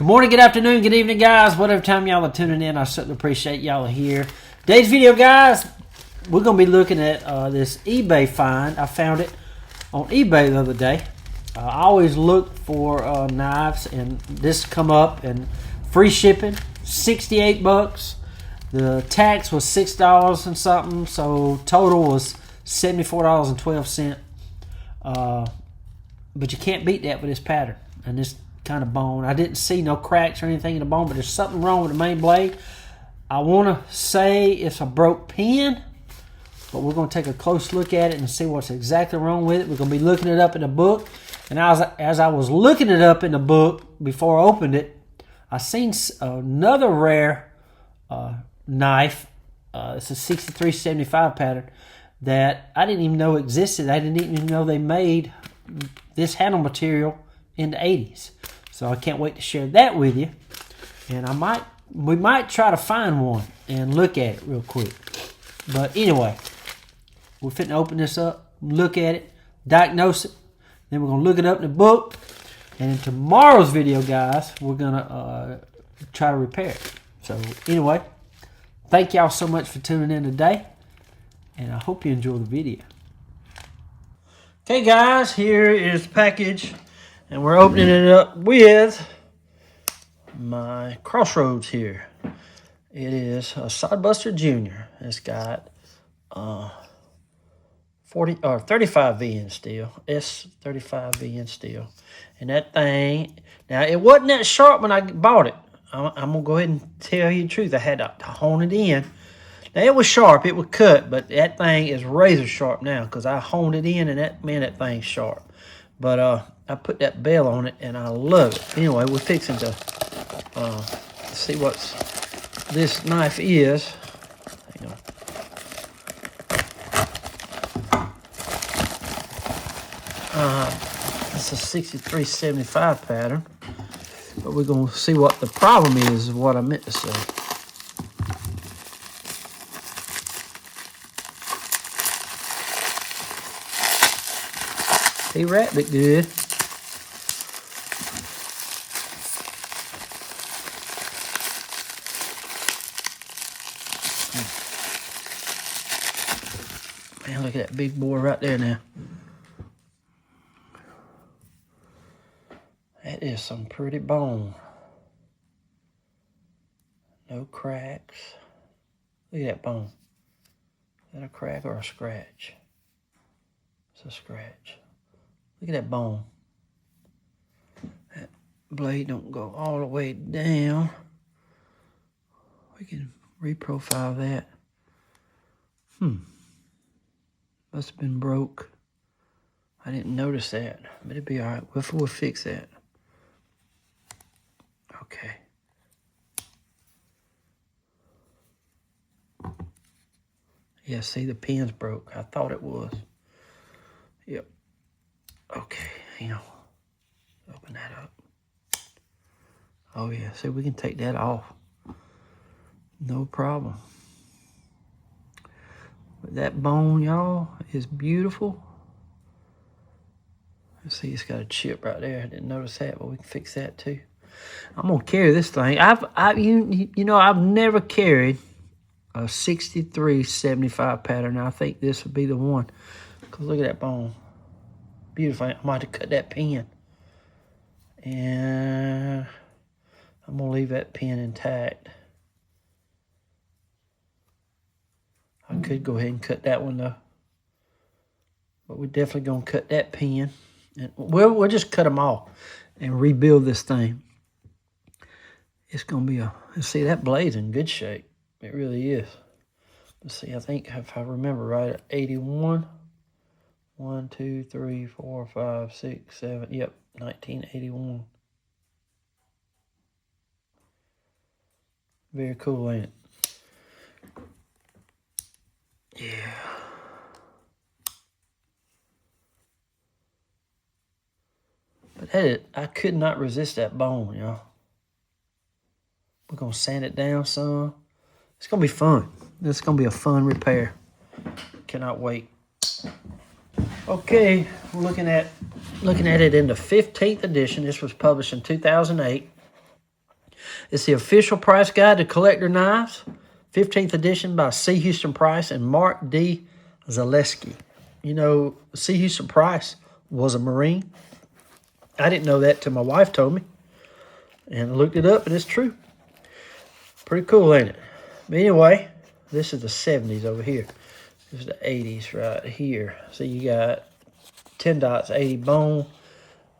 Good morning, good afternoon, good evening, guys. Whatever time y'all are tuning in, I certainly appreciate y'all are here. Today's video, guys, we're going to be looking at this eBay find. I found it on eBay the other day. I always look for knives, and this come up, and free shipping, 68 bucks. The tax was $6 and something, so total was $74.12. But you can't beat that with this pattern and this kind of bone. I didn't see no cracks or anything in the bone, but there's something wrong with the main blade. I want to say it's a broke pin, but we're going to take a close look at it and see what's exactly wrong with it. We're going to be looking it up in the book, and as I was looking it up in the book before I opened it, I seen another rare knife. It's a 6375 pattern that I didn't even know existed. I didn't even know they made this handle material in the 80s. So I can't wait to share that with you. And we might try to find one and look at it real quick. But anyway, we're fitting to open this up, look at it, diagnose it. Then we're going to look it up in the book. And in tomorrow's video, guys, we're going to try to repair it. So anyway, thank y'all so much for tuning in today. And I hope you enjoy the video. Okay, guys, here is the package. And we're opening it up with my Crossroads here. It is a Sodbuster Junior. It's got 35 VN steel, S35 VN steel. And that thing, now it wasn't that sharp when I bought it. I'm going to go ahead and tell you the truth. I had to hone it in. Now, it was sharp. It would cut, but that thing is razor sharp now because I honed it in, and that thing's sharp. But I put that bell on it, and I love it. Anyway, we're fixing to see what this knife is. Hang on. It's a 6375 pattern. But we're going to see what the problem is what I meant to say. He wrapped it good. Man, look at that big boy right there now. That is some pretty bone. No cracks. Look at that bone. Is that a crack or a scratch? It's a scratch. Look at that bone. That blade don't go all the way down. We can reprofile that. Must have been broke. I didn't notice that, but it'd be all right. We'll fix that. Okay. Yeah, see, the pin's broke. I thought it was. Yep. Okay, hang on. Open that up. Oh, yeah. See, we can take that off. No problem. But that bone, y'all, is beautiful. Let's see, it's got a chip right there. I didn't notice that, but we can fix that too. I'm gonna carry this thing. I've never carried a 6375 pattern. I think this would be the one. Cause look at that bone. Beautiful. I might have cut that pin. And I'm going to leave that pin intact. I could go ahead and cut that one though. But we're definitely going to cut that pin. And we'll just cut them off and rebuild this thing. It's going to be let's see, that blade's in good shape. It really is. Let's see, I think if I remember right, 81. 1, 2, 3, 4, 5, 6, 7. Yep, 1981. Very cool, ain't it? Yeah. But I could not resist that bone, y'all. We're going to sand it down some. It's going to be fun. It's going to be a fun repair. Cannot wait. Okay, we're looking at it in the 15th edition. This was published in 2008. It's the official price guide to collector knives, 15th edition by C. Houston Price and Mark D. Zaleski. You know, C. Houston Price was a Marine. I didn't know that till my wife told me. And I looked it up, and it's true. Pretty cool, ain't it? But anyway, this is the 70s over here. This is the 80s right here. So you got 10 dots, 80 bone.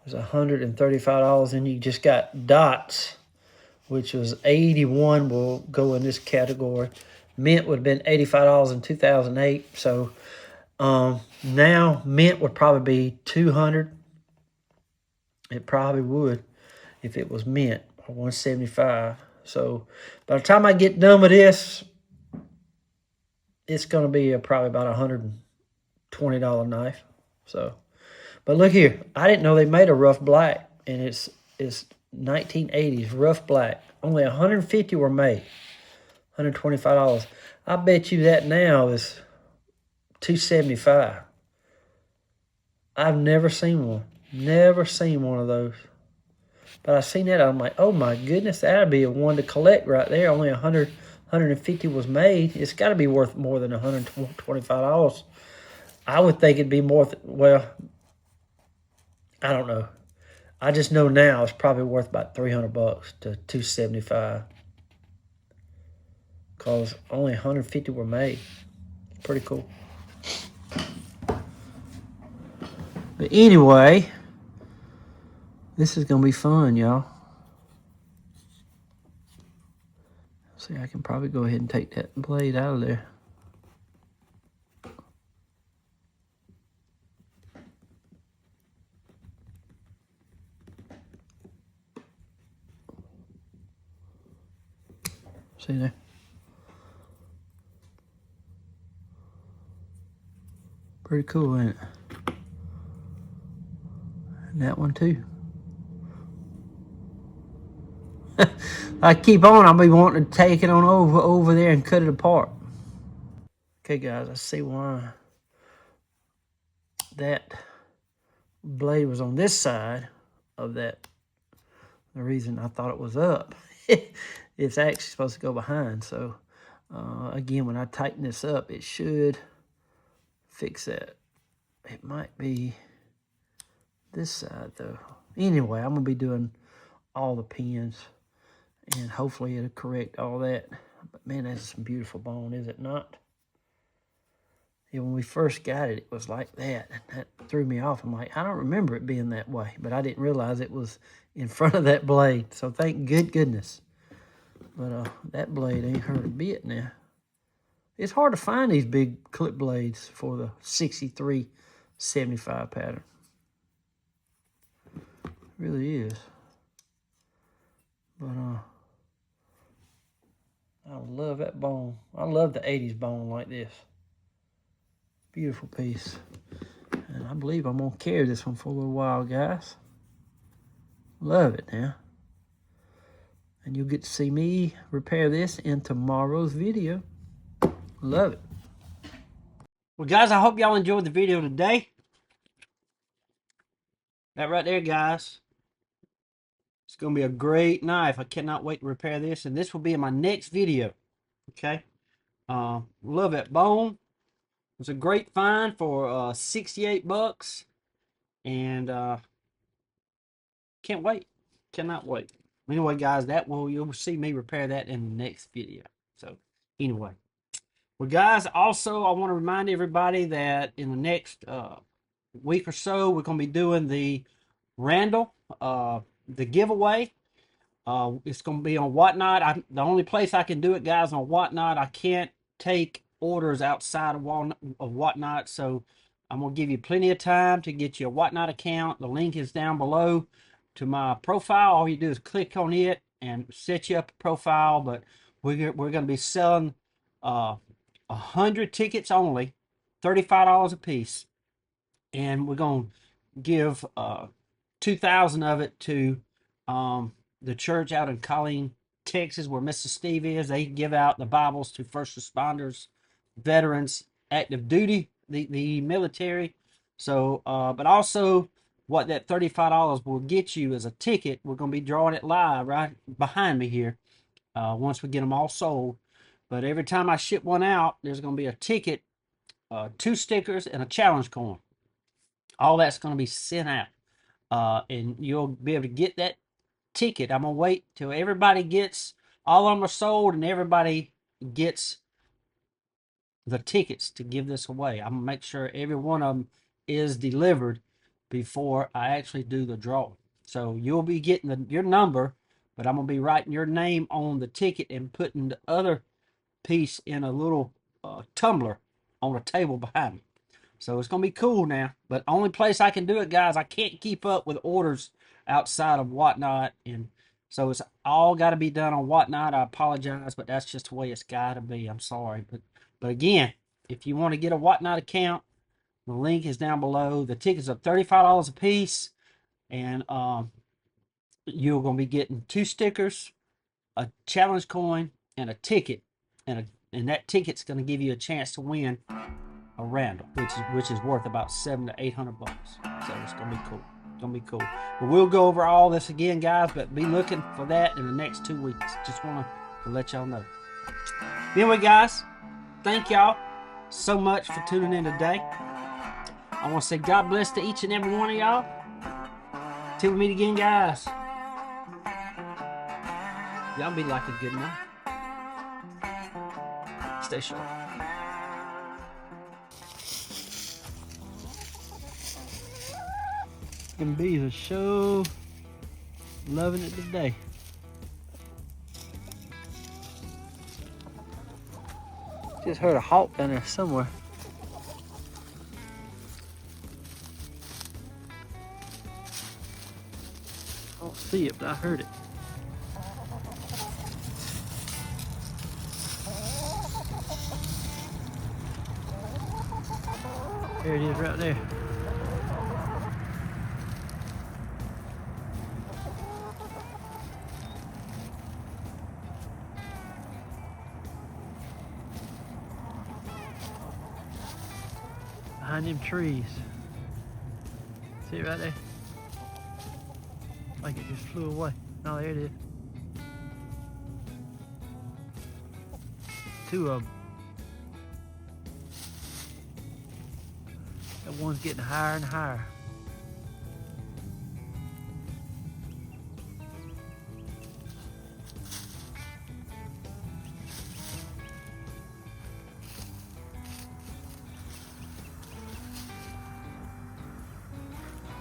There's $135, and you just got dots, which was 81 will go in this category. Mint would have been $85 in 2008. So now mint would probably be 200. It probably would if it was mint, or 175. So by the time I get done with this, it's going to be probably about $120 knife. So, but look here, I didn't know they made a rough black, and it's 1980s rough black. Only 150 were made. $125. I bet you that now is $275. I've never seen one. Never seen one of those. But I seen that, I'm like, oh my goodness, that'd be a one to collect right there. Only 150 was made. It's got to be worth more than $125. I would think it'd be more, well, I don't know. I just know now it's probably worth about $300 to $275. Because only 150 were made. It's pretty cool. But anyway, this is going to be fun, y'all. See, I can probably go ahead and take that blade out of there. See there? Pretty cool, ain't it? And that one too. I keep on, I'll be wanting to take it on over there and cut it apart. Okay, guys, I see why that blade was on this side of that. The reason I thought it was up. It's actually supposed to go behind. So, again, when I tighten this up, it should fix that. It might be this side, though. Anyway, I'm going to be doing all the pins, and hopefully it'll correct all that. But, man, that's some beautiful bone, is it not? Yeah, when we first got it, it was like that. That threw me off. I'm like, I don't remember it being that way, but I didn't realize it was in front of that blade. So thank goodness. But that blade ain't hurt a bit now. It's hard to find these big clip blades for the 6375 pattern. It really is. But I love that bone. I love the 80s bone like this. Beautiful piece. And I believe I'm going to carry this one for a little while, guys. Love it now. And you'll get to see me repair this in tomorrow's video. Love it. Well, guys, I hope y'all enjoyed the video today. That right there, guys. It's going to be a great knife. I cannot wait to repair this. And this will be in my next video. Okay? Love that bone. It was a great find for $68. And can't wait. Cannot wait. Anyway, guys, you'll see me repair that in the next video. So, anyway. Well, guys, also, I want to remind everybody that in the next week or so, we're going to be doing the Randall, the giveaway. It's going to be on Whatnot. The only place I can do it, guys, on Whatnot. I can't take orders outside of Whatnot, so I'm going to give you plenty of time to get your Whatnot account. The link is down below to my profile. All you do is click on it and set you up a profile, but we're going to be selling 100 tickets only, $35 a piece, and we're going to give 2,000 of it to the church out in Colleen, Texas, where Mr. Steve is. They give out the Bibles to first responders, veterans, active duty, the military. So, but also what that $35 will get you is a ticket. We're going to be drawing it live right behind me here once we get them all sold. But every time I ship one out, there's going to be a ticket, 2 stickers, and a challenge coin. All that's going to be sent out. And you'll be able to get that ticket. I'm going to wait till everybody gets, all of them are sold, and everybody gets the tickets to give this away. I'm going to make sure every one of them is delivered before I actually do the draw. So you'll be getting your number, but I'm going to be writing your name on the ticket and putting the other piece in a little tumbler on a table behind me. So it's going to be cool now. But only place I can do it, guys, I can't keep up with orders outside of Whatnot. And so it's all got to be done on Whatnot. I apologize, but that's just the way it's got to be. I'm sorry. But again, if you want to get a Whatnot account, the link is down below. The tickets are $35 a piece. And you're going to be getting 2 stickers, a challenge coin, and a ticket. And that ticket's going to give you a chance to win a Randall, which is worth about $700 to $800. So it's going to be cool. It's going to be cool. But we'll go over all this again, guys, but be looking for that in the next 2 weeks. Just want to let y'all know. Anyway, guys, thank y'all so much for tuning in today. I want to say God bless to each and every one of y'all. Till we meet again, guys. Y'all be like a good night. Stay sharp. Them bees are so loving it today. Just heard a hawk down there somewhere. I don't see it, but I heard it. There it is right there. Behind them trees. See it right there? Like it just flew away. Oh, there it is. 2 of them. That one's getting higher and higher.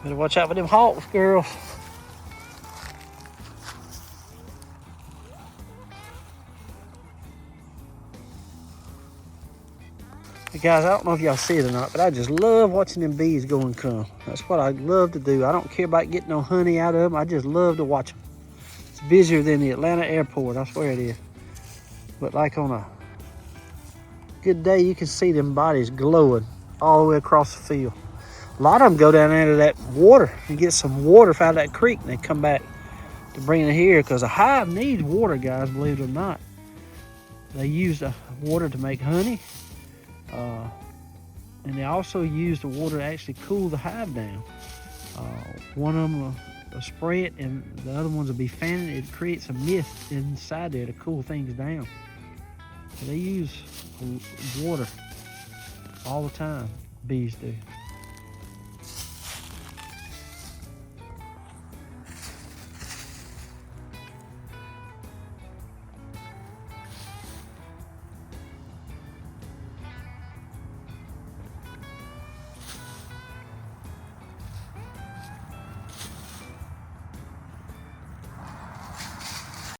Better watch out for them hawks, girls. Hey guys, I don't know if y'all see it or not, but I just love watching them bees go and come. That's what I love to do. I don't care about getting no honey out of them. I just love to watch them. It's busier than the Atlanta airport, I swear it is. But like on a good day, you can see them bodies glowing all the way across the field. A lot of them go down into that water and get some water out of that creek, and they come back to bring it here because a hive needs water, guys, believe it or not. They use the water to make honey. And they also use the water to actually cool the hive down. One of them will spray it, and the other ones will be fanning it. It creates a mist inside there to cool things down. So they use water all the time, bees do.